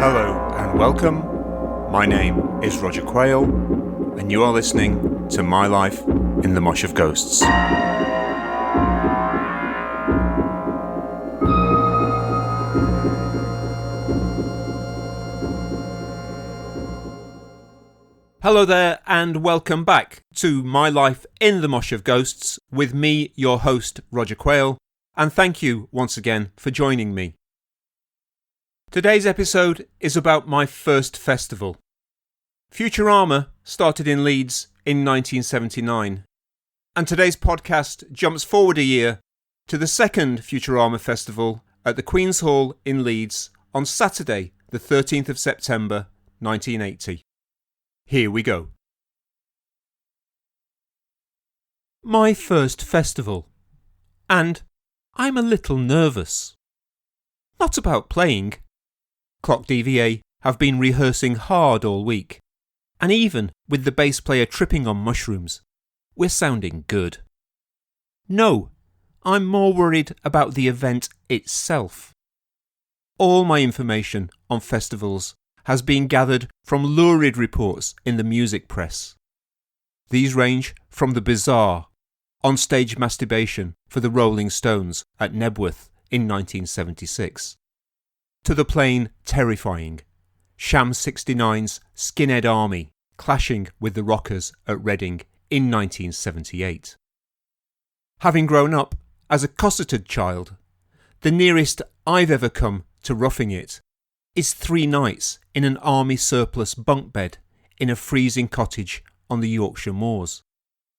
Hello and welcome. My name is Roger Quayle, and you are listening to My Life in the Mosh of Ghosts. Hello there and welcome back to My Life in the Mosh of Ghosts with me, your host, Roger Quayle, and thank you once again for joining me. Today's episode is about my first festival. Futurama started in Leeds in 1979, and today's podcast jumps forward a year to the second Futurama festival at the Queen's Hall in Leeds on Saturday, the 13th of September 1980. Here we go. My first festival. And I'm a little nervous. Not about playing. Clock DVA have been rehearsing hard all week, and even with the bass player tripping on mushrooms, we're sounding good. No, I'm more worried about the event itself. All my information on festivals has been gathered from lurid reports in the music press. These range from the bizarre, on-stage masturbation for the Rolling Stones at Nebworth in 1976, to the plain terrifying Sham 69's Skinhead Army clashing with the Rockers at Reading in 1978. Having grown up as a cosseted child, the nearest I've ever come to roughing it is 3 nights in an army surplus bunk bed in a freezing cottage on the Yorkshire moors,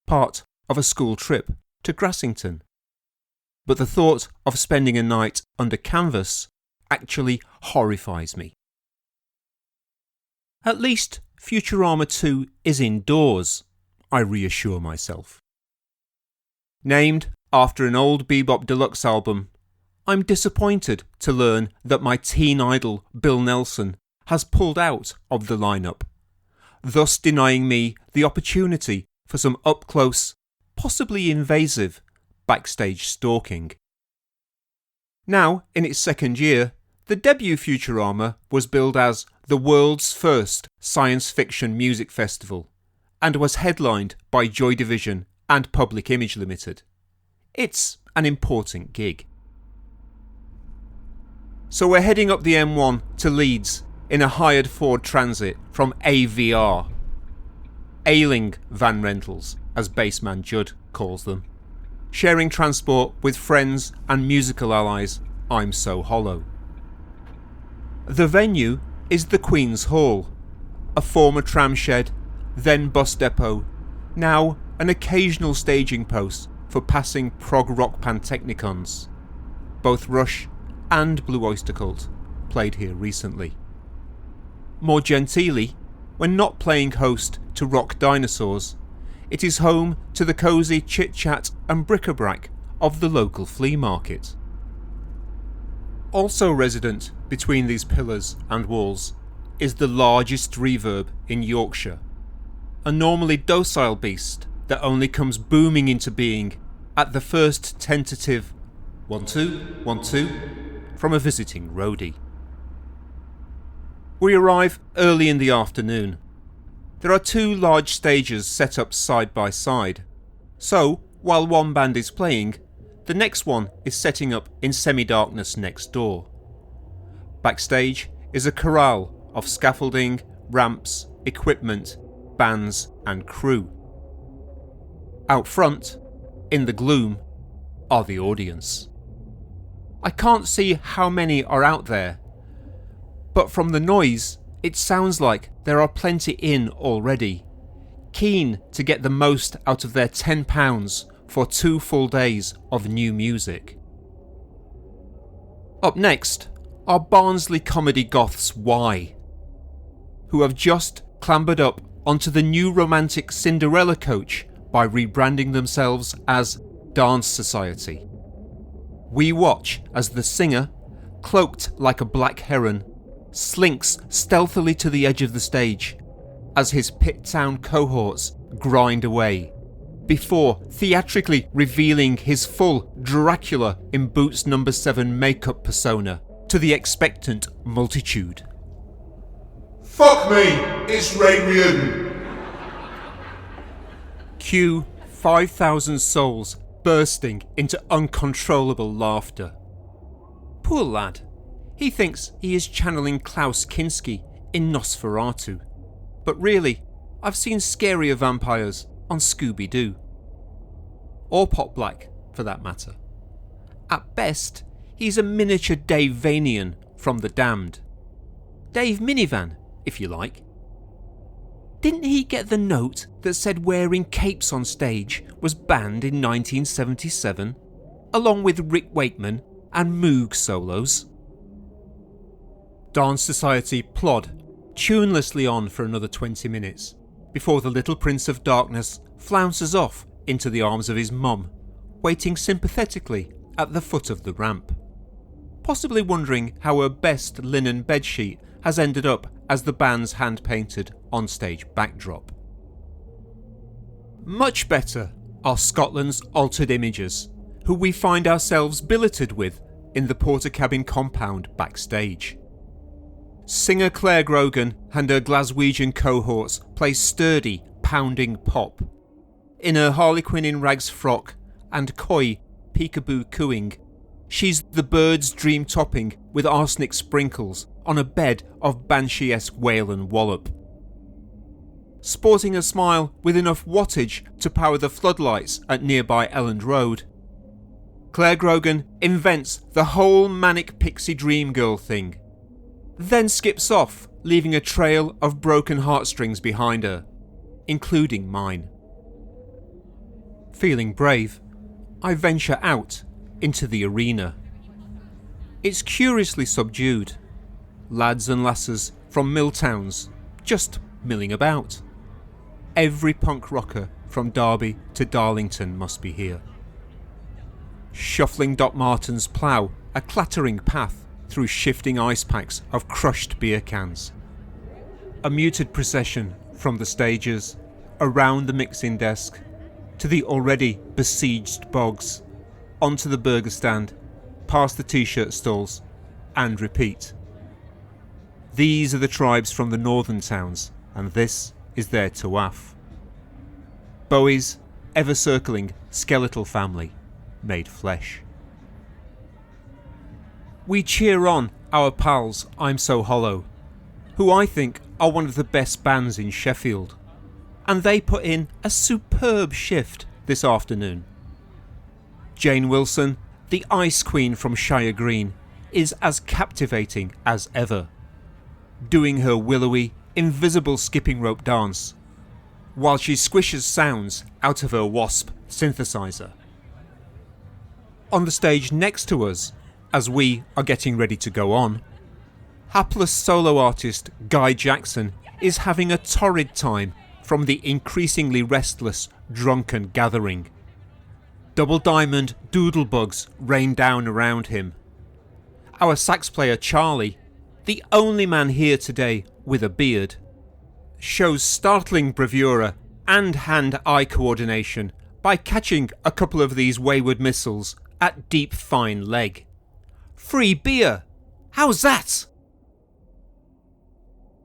part of a school trip to Grassington. But the thought of spending a night under canvas actually horrifies me. At least Futurama 2 is indoors, I reassure myself. Named after an old bebop deluxe album, I'm disappointed to learn that my teen idol Bill Nelson has pulled out of the lineup, thus denying me the opportunity for some up-close, possibly invasive, backstage stalking. Now, in its second year, the debut Futurama was billed as the world's first science fiction music festival and was headlined by Joy Division and Public Image Limited. It's an important gig. So we're heading up the M1 to Leeds in a hired Ford Transit from AVR. Ailing van rentals, as bassman Judd calls them. Sharing transport with friends and musical allies, I'm so hollow. The venue is the Queen's Hall, a former tram shed, then bus depot, now an occasional staging post for passing prog rock pantechnicons. Both Rush and Blue Oyster Cult played here recently. More genteelly, when not playing host to rock dinosaurs, it is home to the cosy chit-chat and bric-a-brac of the local flea market. Also resident between these pillars and walls is the largest reverb in Yorkshire, a normally docile beast that only comes booming into being at the first tentative 1 2 1 2 from a visiting roadie. We arrive early in the afternoon. There are 2 large stages set up side by side, so while one band is playing, the next one is setting up in semi-darkness next door. Backstage is a corral of scaffolding, ramps, equipment, bands and crew. Out front, in the gloom, are the audience. I can't see how many are out there, but from the noise, it sounds like there are plenty in already, keen to get the most out of their £10 for 2 full days of new music. Up next are Barnsley comedy goths Y, who have just clambered up onto the new romantic Cinderella coach by rebranding themselves as Dance Society. We watch as the singer, cloaked like a black heron, slinks stealthily to the edge of the stage as his Pit Town cohorts grind away, before theatrically revealing his full Dracula in Boots No. 7 makeup persona to the expectant multitude. Fuck me, it's Ray Reardon. Cue 5,000 souls bursting into uncontrollable laughter. Poor lad. He thinks he is channeling Klaus Kinski in Nosferatu. But really, I've seen scarier vampires on Scooby-Doo. Or Pot Black, for that matter. At best, he's a miniature Dave Vanian from The Damned. Dave Minivan, if you like. Didn't he get the note that said wearing capes on stage was banned in 1977, along with Rick Wakeman and Moog solos? Dance Society plod tunelessly on for another 20 minutes before the little Prince of Darkness flounces off into the arms of his mum, waiting sympathetically at the foot of the ramp, possibly wondering how her best linen bedsheet has ended up as the band's hand-painted on-stage backdrop. Much better are Scotland's altered images, who we find ourselves billeted with in the Portakabin compound backstage. Singer Claire Grogan and her Glaswegian cohorts play sturdy, pounding pop. In her Harlequin in rags frock and coy, peekaboo cooing, she's the bird's dream topping with arsenic sprinkles on a bed of Banshee-esque wail and wallop. Sporting a smile with enough wattage to power the floodlights at nearby Elland Road, Claire Grogan invents the whole manic pixie dream girl thing, then skips off, leaving a trail of broken heartstrings behind her, including mine. Feeling brave, I venture out into the arena. It's curiously subdued. Lads and lasses from mill towns just milling about. Every punk rocker from Derby to Darlington must be here. Shuffling Doc Martens plough a clattering path through shifting ice packs of crushed beer cans. A muted procession from the stages, around the mixing desk, to the already besieged bogs, onto the burger stand, past the t-shirt stalls, and repeat. These are the tribes from the northern towns, and this is their Tawaf. Bowie's ever-circling skeletal family made flesh. We cheer on our pals I'm So Hollow, who I think are one of the best bands in Sheffield, and they put in a superb shift this afternoon. Jane Wilson, the Ice Queen from Shire Green, is as captivating as ever, doing her willowy, invisible skipping rope dance, while she squishes sounds out of her Wasp synthesizer. On the stage next to us, as we are getting ready to go on, hapless solo artist Guy Jackson is having a torrid time from the increasingly restless, drunken gathering. Double diamond doodlebugs rain down around him. Our sax player Charlie, the only man here today with a beard, shows startling bravura and hand-eye coordination by catching a couple of these wayward missiles at deep fine leg. Free beer! How's that?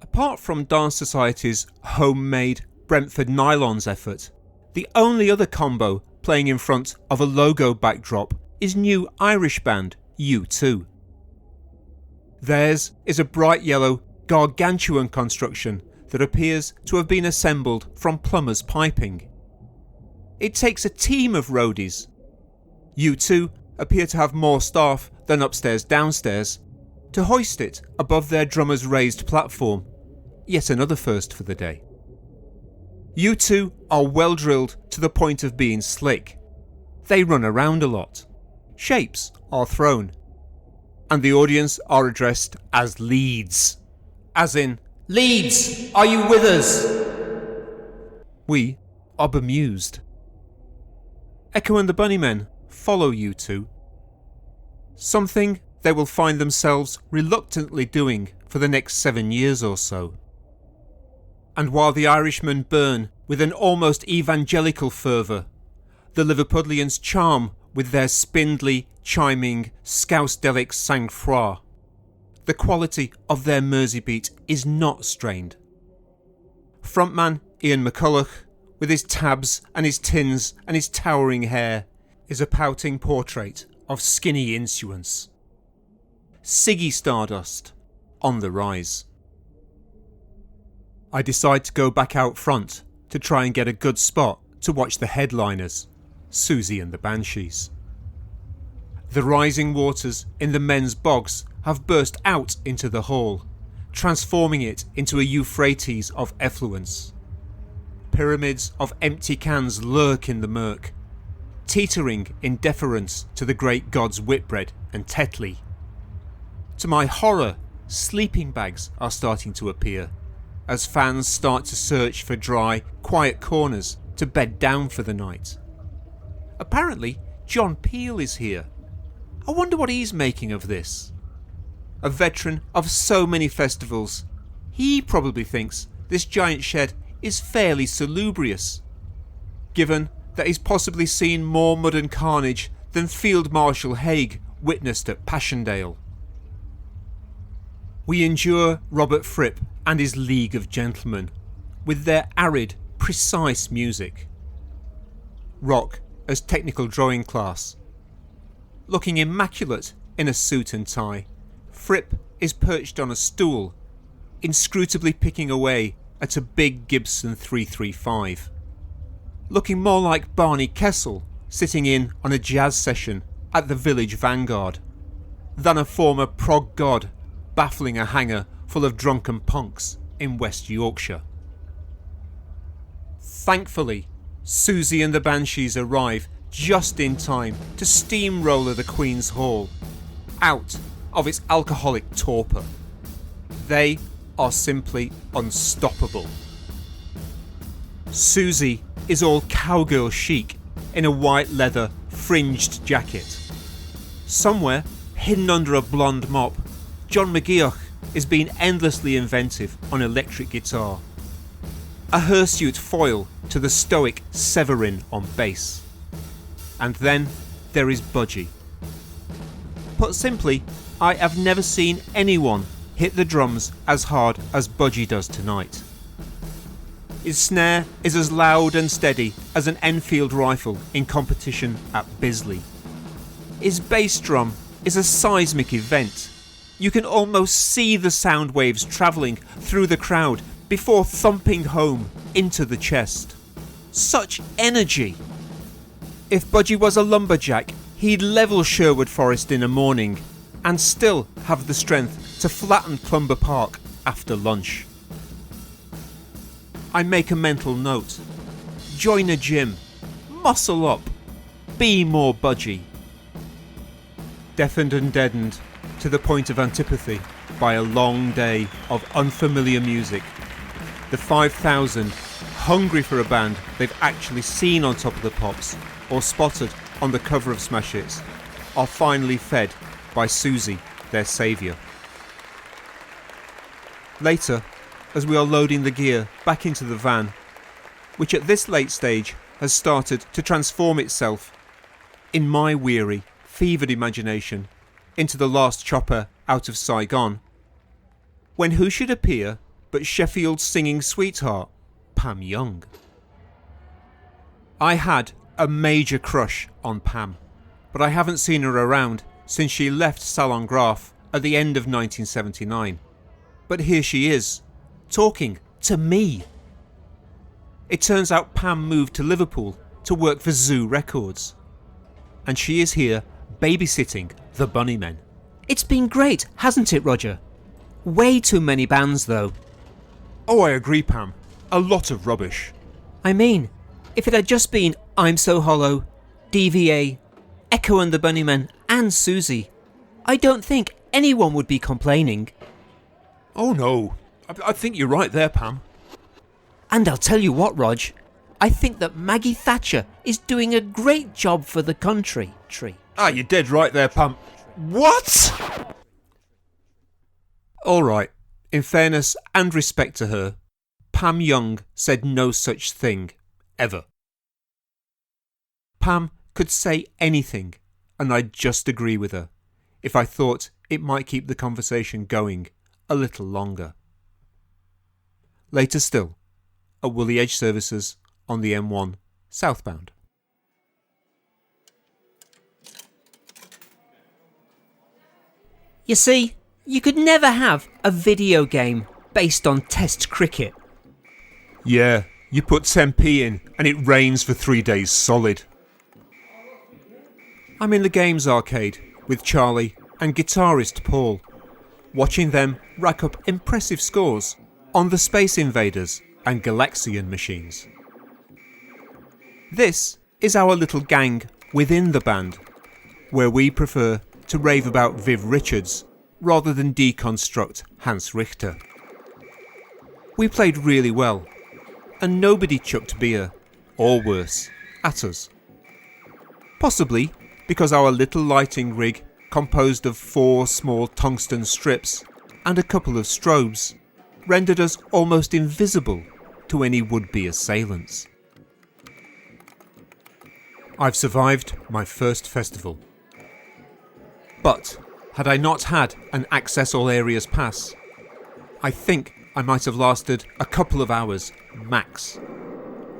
Apart from Dance Society's homemade Brentford Nylons effort, the only other combo playing in front of a logo backdrop is new Irish band U2. Theirs is a bright yellow gargantuan construction that appears to have been assembled from plumber's piping. It takes a team of roadies. U2 appear to have more staff than upstairs downstairs to hoist it above their drummer's raised platform, yet another first for the day. U2 are well drilled to the point of being slick. They run around a lot. Shapes are thrown. And the audience are addressed as Leeds. As in, Leeds, are you with us? We are bemused. Echo and the Bunnymen follow U2. Something they will find themselves reluctantly doing for the next 7 years or so. And while the Irishmen burn with an almost evangelical fervour, the Liverpudlians charm with their spindly, chiming, scousdelic sang-froid. the quality of their Mersey beat is not strained. Frontman Ian McCulloch, with his tabs and his tins and his towering hair, is a pouting portrait of skinny insolence. Siggy Stardust on the rise. I decide to go back out front to try and get a good spot to watch the headliners, Siouxsie and the Banshees. The rising waters in the men's bogs have burst out into the hall, transforming it into a Euphrates of effluence. Pyramids of empty cans lurk in the murk, teetering in deference to the great gods Whitbread and Tetley. To my horror, sleeping bags are starting to appear, as fans start to search for dry, quiet corners to bed down for the night. Apparently, John Peel is here. I wonder what he's making of this. A veteran of so many festivals, he probably thinks this giant shed is fairly salubrious, given that he's possibly seen more mud and carnage than Field Marshal Haig witnessed at Passchendaele. We endure Robert Fripp and his League of Gentlemen, with their arid, precise music. Rock as technical drawing class. Looking immaculate in a suit and tie, Fripp is perched on a stool, inscrutably picking away at a big Gibson 335. Looking more like Barney Kessel sitting in on a jazz session at the Village Vanguard, than a former prog god baffling a hangar full of drunken punks in West Yorkshire. Thankfully, Siouxsie and the Banshees arrive just in time to steamroller the Queen's Hall out of its alcoholic torpor. They are simply unstoppable. Siouxsie is all cowgirl chic in a white leather fringed jacket. Somewhere, hidden under a blonde mop, John McGeoch is being endlessly inventive on electric guitar. A hirsute foil to the stoic Severin on bass. And then there is Budgie. Put simply, I have never seen anyone hit the drums as hard as Budgie does tonight. His snare is as loud and steady as an Enfield rifle in competition at Bisley. His bass drum is a seismic event. You can almost see the sound waves travelling through the crowd before thumping home into the chest. Such energy! If Budgie was a lumberjack, he'd level Sherwood Forest in a morning and still have the strength to flatten Clumber Park after lunch. I make a mental note. Join a gym. Muscle up. Be more Budgie. Deafened and deadened to the point of antipathy by a long day of unfamiliar music, the 5,000, hungry for a band they've actually seen on Top of the Pops or spotted on the cover of Smash Hits, are finally fed by Siouxsie, their saviour. Later, as we are loading the gear back into the van, which at this late stage has started to transform itself, in my weary, fevered imagination, into the last chopper out of Saigon, when who should appear but Sheffield's singing sweetheart, Pam Young. I had a major crush on Pam, but I haven't seen her around since she left Salon Graf at the end of 1979. But here she is, talking to me. It turns out Pam moved to Liverpool to work for Zoo Records, and she is here babysitting the Bunnymen. It's been great, hasn't it, Roger? Way too many bands, though. Oh, I agree, Pam. A lot of rubbish. I mean, if it had just been I'm So Hollow, DVA, Echo and the Bunnymen, and Siouxsie, I don't think anyone would be complaining. Oh no, I think you're right there, Pam. And I'll tell you what, Rog, I think that Maggie Thatcher is doing a great job for the country. Ah, you're dead right there, Pam. What? Alright, in fairness and respect to her, Pam Young said no such thing, ever. Pam could say anything, and I'd just agree with her, if I thought it might keep the conversation going a little longer. Later still, at Woolly Edge services on the M1 southbound. You see, you could never have a video game based on Test cricket. Yeah, you put 10p in and it rains for 3 days solid. I'm in the games arcade with Charlie and guitarist Paul, watching them rack up impressive scores on the Space Invaders and Galaxian machines. This is our little gang within the band, where we prefer to rave about Viv Richards rather than deconstruct Hans Richter. We played really well, and nobody chucked beer, or worse, at us. Possibly because our little lighting rig, composed of 4 small tungsten strips and a couple of strobes, rendered us almost invisible to any would-be assailants. I've survived my first festival. But had I not had an Access All Areas pass, I think I might have lasted a couple of hours max.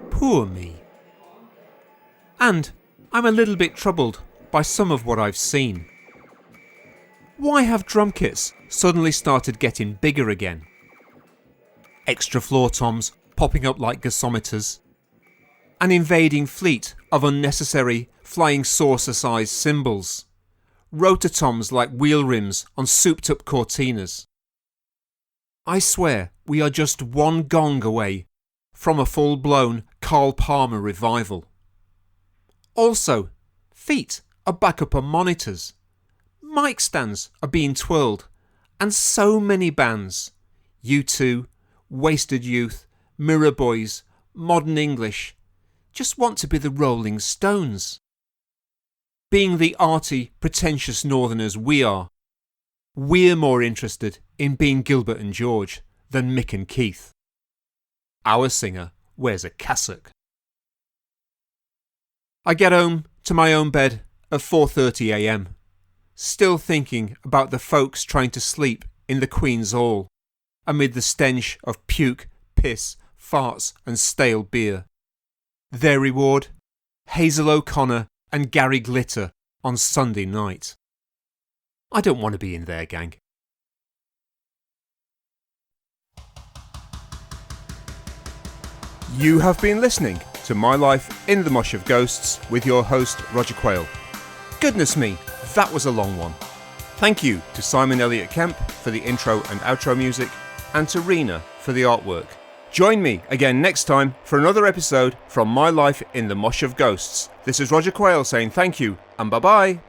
Poor me. And I'm a little bit troubled by some of what I've seen. Why have drum kits suddenly started getting bigger again? Extra floor toms popping up like gasometers. An invading fleet of unnecessary flying saucer-sized cymbals. Rototoms like wheel rims on souped-up Cortinas. I swear we are just one gong away from a full-blown Carl Palmer revival. Also, feet are back up on monitors. Mic stands are being twirled, and so many bands, U2, Wasted Youth, Mirror Boys, Modern English, just want to be the Rolling Stones. Being the arty, pretentious northerners we are, we're more interested in being Gilbert and George than Mick and Keith. Our singer wears a cassock. I get home to my own bed at 4:30 a.m, still thinking about the folks trying to sleep in the Queen's Hall, amid the stench of puke, piss, farts and stale beer. Their reward? Hazel O'Connor and Gary Glitter on Sunday night. I don't want to be in their gang. You have been listening to My Life in the Mosh of Ghosts with your host Roger Quayle. Goodness me, that was a long one. Thank you to Simon Elliott Kemp for the intro and outro music, and to Rionagh for the artwork. Join me again next time for another episode from My Life in the Mosh of Ghosts. This is Roger Quayle saying thank you and bye-bye.